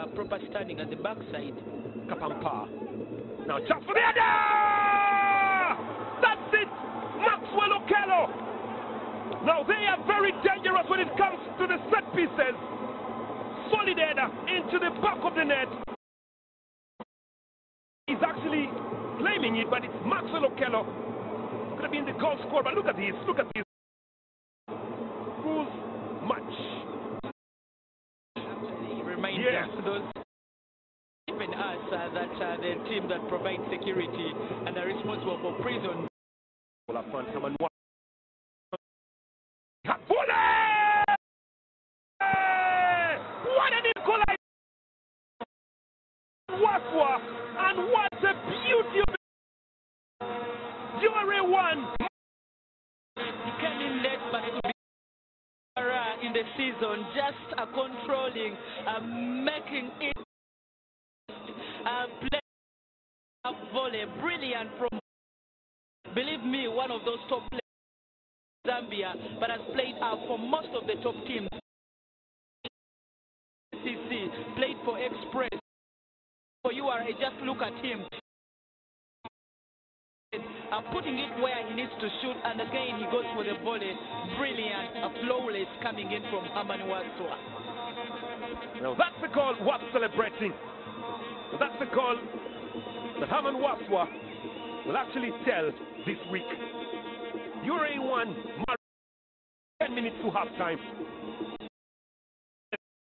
proper standing at the backside. Kapampa. Now just for the header! That's it! Maxwell Okello! Now they are very dangerous when it comes to the set pieces. Solid header into the back of the net. He's actually claiming it, but it's Maxwell Okello. It's going to be in the goal scorer, but look at this, look at this. Who's much? Reminder to those even us that the team that provides security and are responsible for prison. What an equalizer! Waswa, and what a beauty of it! Jury 1. He came in late, but to be in the season, just controlling, making it play a volley, brilliant from, believe me, one of those top players in Zambia, but has played for most of the top teams. CC played for Express. For URA, just look at him. Putting it where he needs to shoot, and again he goes for the volley. Brilliant, flawless coming in from Herman Waswa. Now that's the goal worth celebrating. That's the goal that Herman Waswa will actually tell this week. URA 1, 10 minutes to halftime.